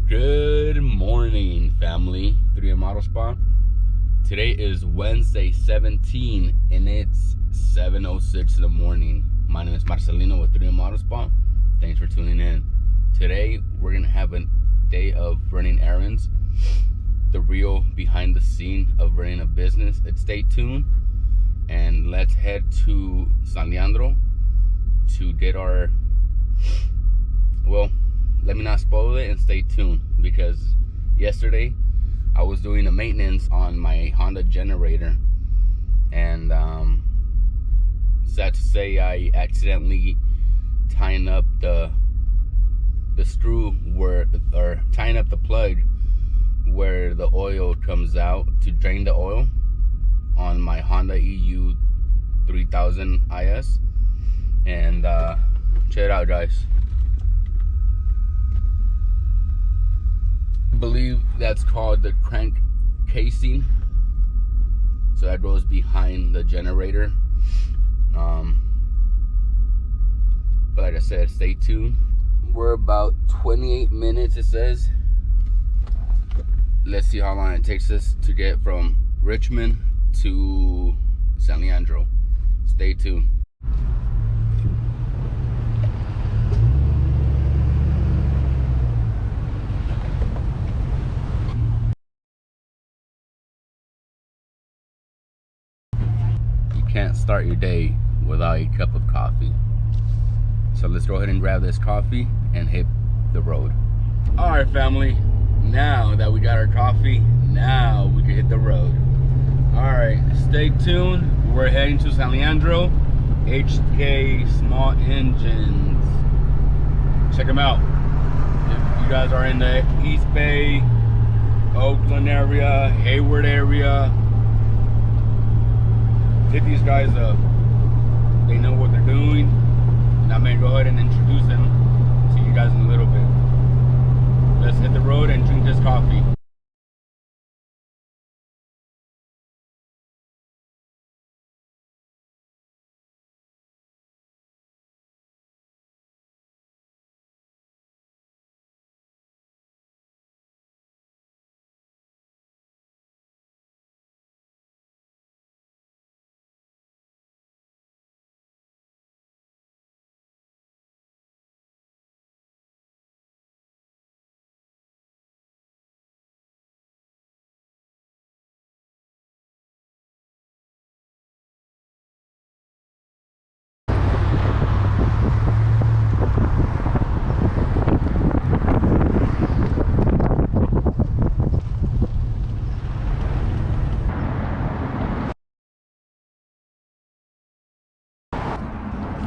Good morning, family. 3M Auto Spa. Today is Wednesday 17 and it's 7:06 in the morning. My name is Marcelino with 3M Auto Spa. Thanks for tuning in. Today we're gonna have a day of running errands, the real behind the scene of running a business. Stay tuned and let's head to San Leandro to get our, well, let me not spoil it and stay tuned, because yesterday I was doing a maintenance on my Honda generator, and sad to say I accidentally tying up the screw or tying up the plug where the oil comes out to drain the oil on my Honda EU 3000 IS. And check it out, guys. I believe that's called the crank casing, so that goes behind the generator. But like I said, stay tuned. We're about 28 minutes, it says. Let's see how long it takes us to get from Richmond to San Leandro. Stay tuned. Can't start your day without a cup of coffee, so let's go ahead and grab this coffee and hit the road. All right, family, now that we got our coffee, now we can hit the road. All right, stay tuned. We're heading to San Leandro. HK Small Engines, check them out. If you guys are in the East Bay, Oakland area, Hayward area, hit these guys up. They know what they're doing, and I'm gonna go ahead and introduce them to you guys in a little bit. Let's hit the road and drink this coffee.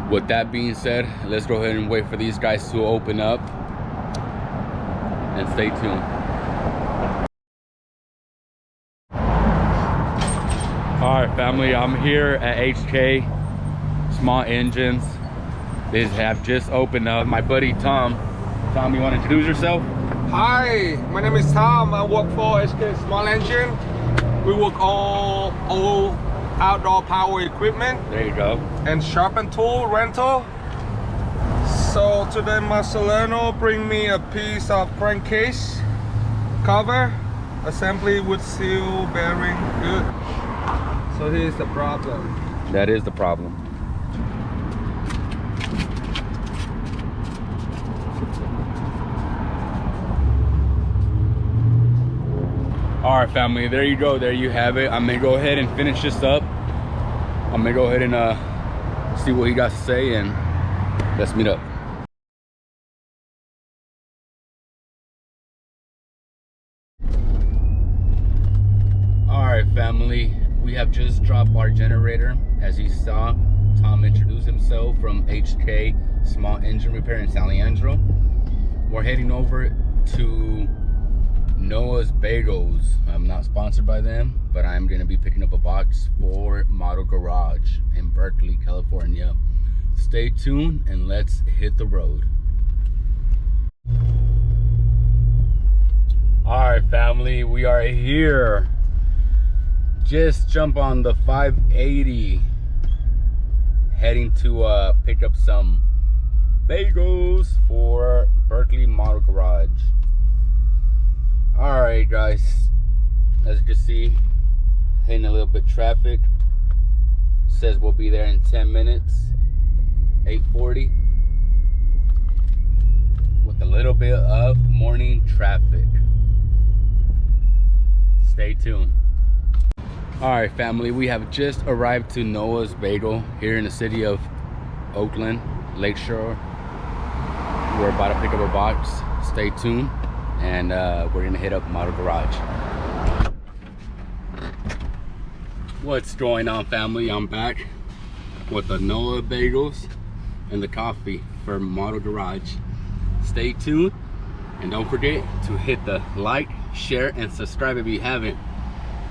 With that being said, let's go ahead and wait for these guys to open up and stay tuned. All right, family, I'm here at HK Small Engines. They have just opened up. My buddy Tom. Tom, you want to introduce yourself? Hi, my name is Tom. I work for HK Small Engine. We work all outdoor power equipment. There you go. And shop and tool rental. So today Marcelino bring me a piece of crankcase cover, assembly with seal, bearing, good. So here's the problem. That is the problem. All right, family, there you go. There you have it. I'm gonna go ahead and finish this up. I'm gonna go ahead and see what he got to say, and let's meet up. All right, family, we have just dropped our generator. As you saw, Tom introduced himself from HK Small Engine Repair in San Leandro. We're heading over to Noah's Bagels. I'm not sponsored by them, but I'm gonna be picking up a box for Model Garage in Berkeley, California. Stay tuned and let's hit the road. All right, family, we are here. Just jump on the 580 heading to pick up some bagels for Berkeley Model Garage. guys, as you can see, hitting a little bit traffic. Says we'll be there in 10 minutes, 8:40, with a little bit of morning traffic. Stay tuned. All right, family, we have just arrived to Noah's Bagel here in the city of Oakland, Lakeshore. We're about to pick up a box. Stay tuned, and we're gonna hit up Model Garage. What's going on, family? I'm back with the Noah Bagels and the coffee for Model Garage. Stay tuned, and don't forget to hit the like, share, and subscribe if you haven't.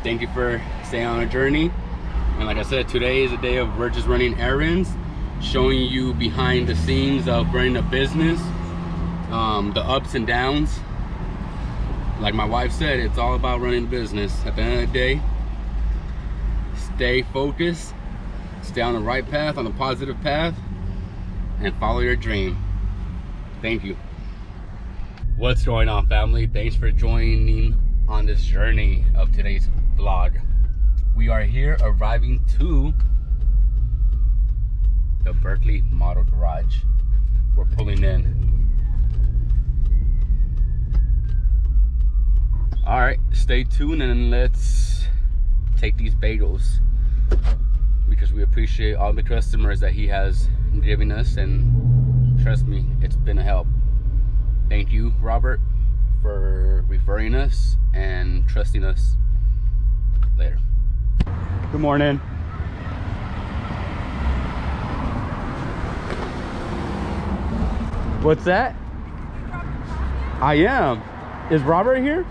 Thank you for staying on our journey. And like I said, today is a day of we're just running errands, showing you behind the scenes of running a business, the ups and downs. Like my wife said, it's all about running a business. At the end of the day, stay focused, stay on the right path, on the positive path, and follow your dream. Thank you. What's going on, family? Thanks for joining on this journey of today's vlog. We are here arriving to the Berkeley Model Garage. We're pulling in. All right, stay tuned and let's take these bagels, because we appreciate all the customers that he has given us, and trust me, it's been a help. Thank you, Robert, for referring us and trusting us. Later. Good morning. What's that? I am. Is Robert here?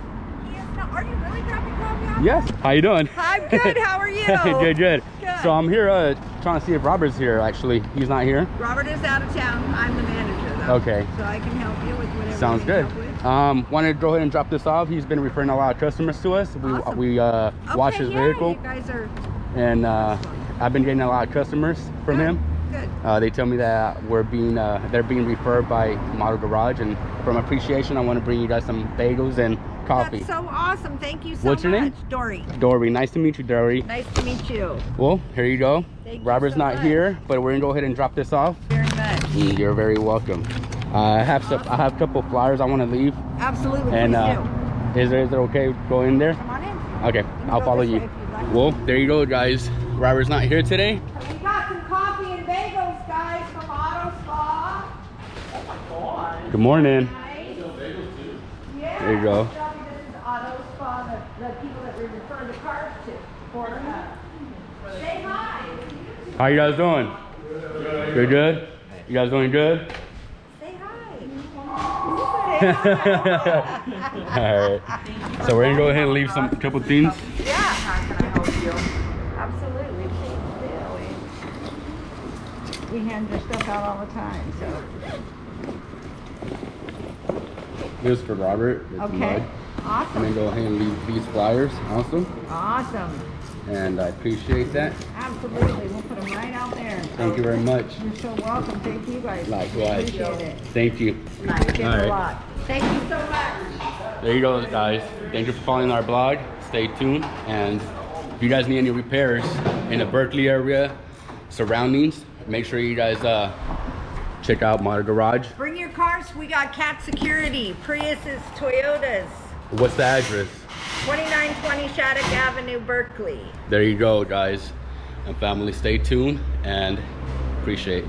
He is not. Are you really dropping coffee off? Yes. How you doing? I'm good. How are you? Good, good. Good. So I'm here trying to see if Robert's here. Actually, he's not here. Robert is out of town. I'm the manager, though. Okay. So I can help you with whatever. Sounds you good. need help with. Wanted to go ahead and drop this off. He's been referring a lot of customers to us. Awesome. We wash his yeah, vehicle, You guys are and I've been getting a lot of customers from good. him. Good. They tell me that they're being referred by Model Garage, and from appreciation, I want to bring you guys some bagels and coffee. That's so awesome. Thank you so What's your name? much. Dory. Dory, nice to meet you, Dory. Nice to meet you. Well, here you go. Thank you Robert's so not much. here, but we're gonna go ahead and drop this off. Very much. You're very welcome. I have a couple flyers I want to leave, Absolutely. and Please do. is it okay? Go in there. Come on in. Okay, can I'll go follow this you. way if you'd like. Well, there you go, guys. Robert's not here today. We got some coffee and bagels, guys, from Auto Spa. Good morning. Nice. Yeah. There you go. This is Auto Spa, the people that we refer the cars to. Say hi. How you guys doing? Good, good. You guys doing good? Say hi. All right. So we're gonna go ahead and leave some couple things. Yeah. How can I help you? Absolutely. We hand your stuff out all the time, so. This is for Robert. It's Okay. mud. I'm Awesome. gonna go ahead and leave these flyers. Awesome. Awesome. And I appreciate that. Absolutely. We'll put them right out there. Thank you very much. You're so welcome. Thank you guys. Likewise. Appreciate it. Thank you. Thank you All a right. lot. Thank you so much. There you go, guys. Thank you for following our blog. Stay tuned. And if you guys need any repairs in the Berkeley area, surroundings, make sure you guys check out Model Garage. Bring your cars. We got Cat Security, Priuses, Toyotas. What's the address? 2920 Shattuck Avenue, Berkeley. There you go, guys. And family, stay tuned and appreciate.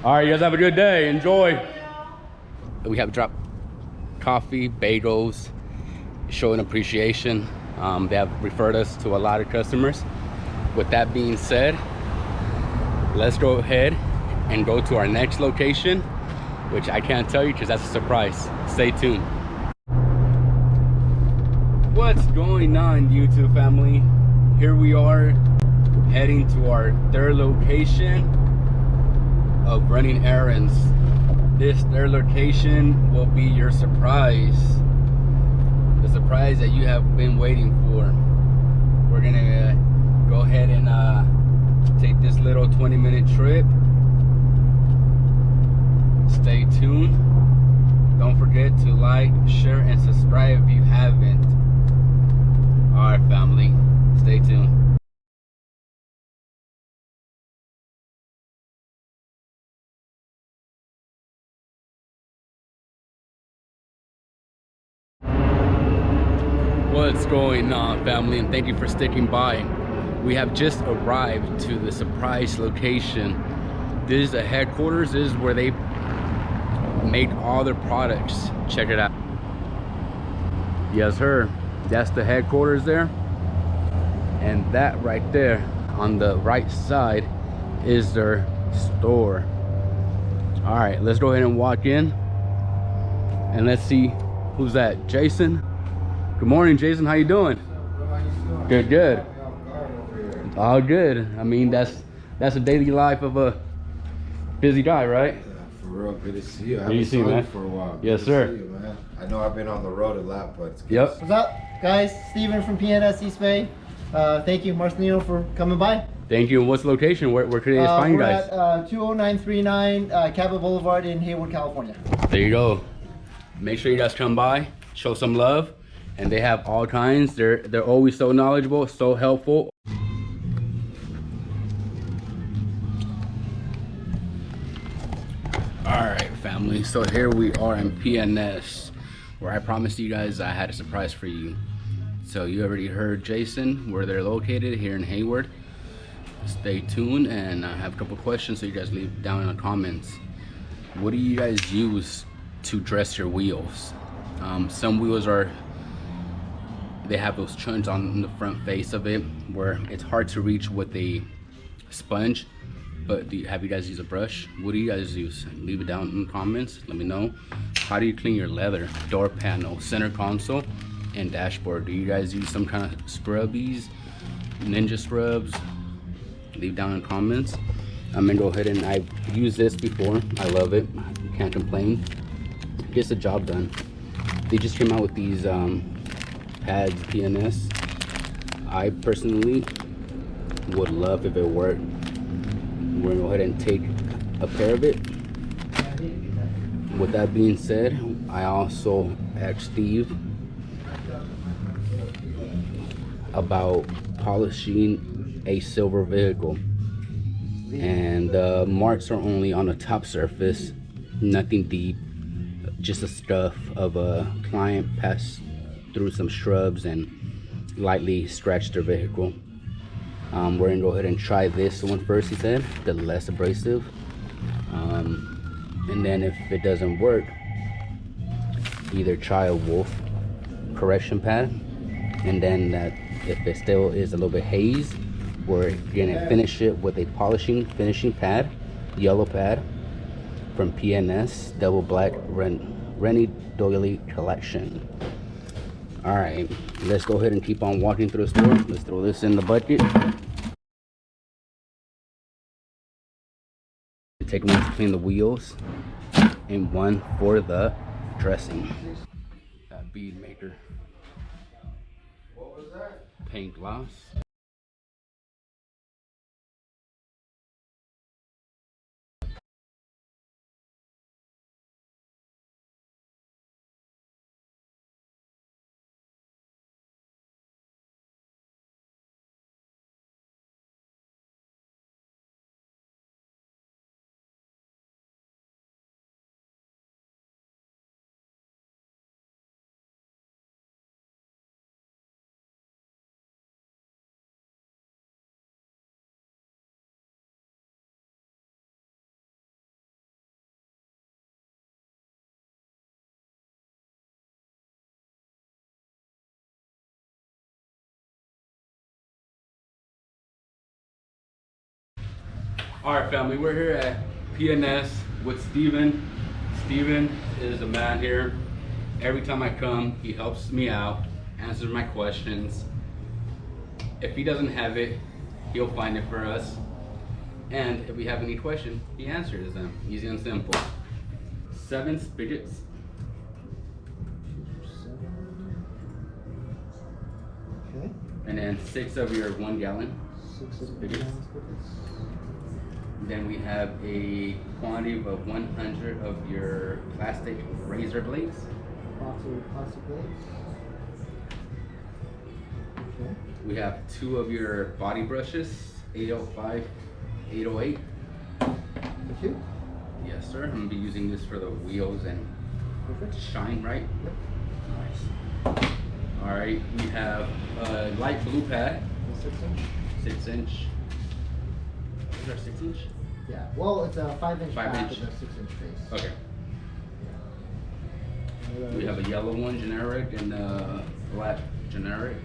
All right, you guys have a good day. Enjoy. We have dropped coffee, bagels, showing appreciation. They have referred us to a lot of customers. With that being said, let's go ahead and go to our next location, which I can't tell you because that's a surprise. Stay tuned. What's going on, YouTube family? Here we are heading to our third location of running errands. This third location will be your surprise, the surprise that you have been waiting for. We're gonna go ahead and take this little 20-minute trip. Stay tuned. Don't forget to like, share, and subscribe if you haven't. Alright, family, stay tuned. What's going on, family, and thank you for sticking by. We have just arrived to the surprise location. This is the headquarters. This is where they make all their products. Check it out. Yes, sir. That's the headquarters there. And that right there on the right side is their store. All right, let's go ahead and walk in. And let's see who's that. Jason. Good morning, Jason. How you doing? Good, good. All good. I mean, that's the daily life of a busy guy, right? Yeah, for real, good to see you. I Good to haven't see you, saw man. for a while. Yes, Good sir. to see you, man. I know I've been on the road a lot, but it's good. Yep. to see What's up, guys? Steven from PNS East Bay. Thank you, Marcelino, for coming by. Thank you. And what's the location? Where can they find you We're guys? at 20939 Cabot Boulevard in Hayward, California. There you go. Make sure you guys come by, show some love, and they have all kinds. They're always so knowledgeable, so helpful. All right, family. So here we are in PNS, where I promised you guys I had a surprise for you. So you already heard Jason, where they're located here in Hayward. Stay tuned, and I have a couple questions, so you guys leave down in the comments. What do you guys use to dress your wheels? Some wheels they have those chunks on the front face of it where it's hard to reach with a sponge. But have you guys used a brush? What do you guys use? Leave it down in the comments. Let me know. How do you clean your leather, door panel, center console, and dashboard? Do you guys use some kind of scrubbies, ninja scrubs? Leave down in the comments. I'm gonna go ahead, and I've used this before. I love it. Can't complain. Gets the job done. They just came out with these pads, PNS. I personally would love if it worked. We're gonna go ahead and take a pair of it. With that being said, I also asked Steve about polishing a silver vehicle, and the marks are only on the top surface, nothing deep, just the stuff of a client passed through some shrubs and lightly scratched their vehicle. We're gonna go ahead and try this one first, he said, the less abrasive, and then if it doesn't work, either try a wolf correction pad, and then that if it still is a little bit haze, we're gonna finish it with a finishing pad, yellow pad from PNS Double Black Rennie Doily collection. All right, let's go ahead and keep on walking through the store. Let's throw this in the bucket. Take one to clean the wheels and one for the dressing. That bead maker. What was that? Paint gloss. All right, family, we're here at PNS with Steven. Steven is the man here. Every time I come, he helps me out, answers my questions. If he doesn't have it, he'll find it for us. And if we have any question, he answers them. Easy and simple. 7 spigots. Okay. And then 6 of your 1 gallon. 6 of Spigots. spigots. Then we have a quantity of 100 of your plastic razor blades. Box of plastic blades. Okay. We have 2 of your body brushes, 805, 808. Thank you. Yes, sir. I'm gonna be using this for the wheels and Perfect. shine, right? Yep. Nice. All right, we have a light blue pad, 6-inch. 6-inch. Is there 6-inch? Yeah. Well, it's a 5-inch 5 back inch. and a 6-inch face. Okay. We have a yellow one, generic, and a black, generic.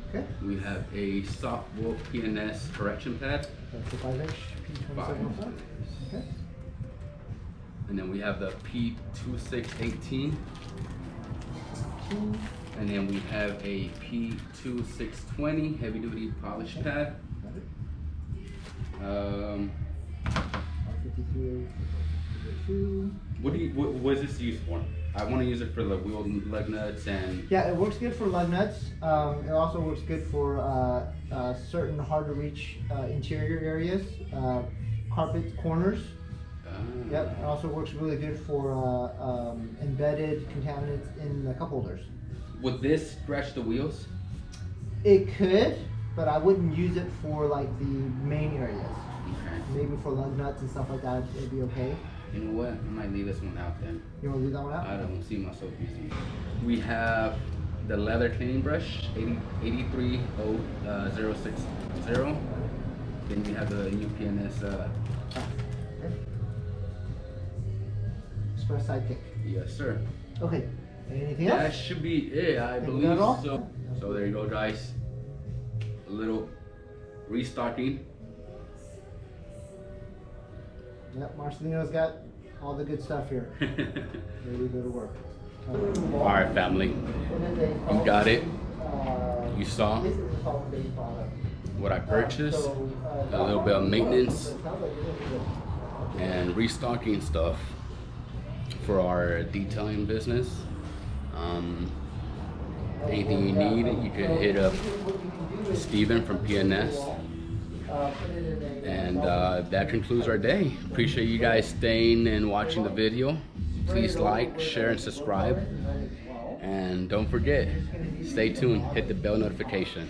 Okay. We have a soft wool PNS correction pad. That's a 5-inch P2705. Okay. And then we have the P2618. And then we have a P2620 heavy duty polish pad. Got it. R5302. What is this used for? I want to use it for the wheel lug nuts and Yeah, it works good for lug nuts. It also works good for certain hard to reach interior areas, carpet corners. Yep, it also works really good for embedded contaminants in the cup holders. Would this scratch the wheels? It could, but I wouldn't use it for like the main areas. Okay. Maybe for lug nuts and stuff like that, it'd be okay. You know what? I might leave this one out then. You want to leave that one out? I don't see myself using it. We have the leather cleaning brush, 83060. Then we have the new PNS. Okay. Express sidekick. Yes, sir. Okay. Anything That else? should be it, I Think believe that all? so. So there you go, guys. A little restocking. Yep, Marcelino's got all the good stuff here. Ready to go to work. All right, family. You got it. You saw This is a solid base product. what I purchased. A little bit of maintenance and restocking stuff for our detailing business. Anything you need, you can hit up Steven from PNS. And that concludes our day. Appreciate you guys staying and watching the video. Please like, share, and subscribe. And don't forget, stay tuned, hit the bell notification.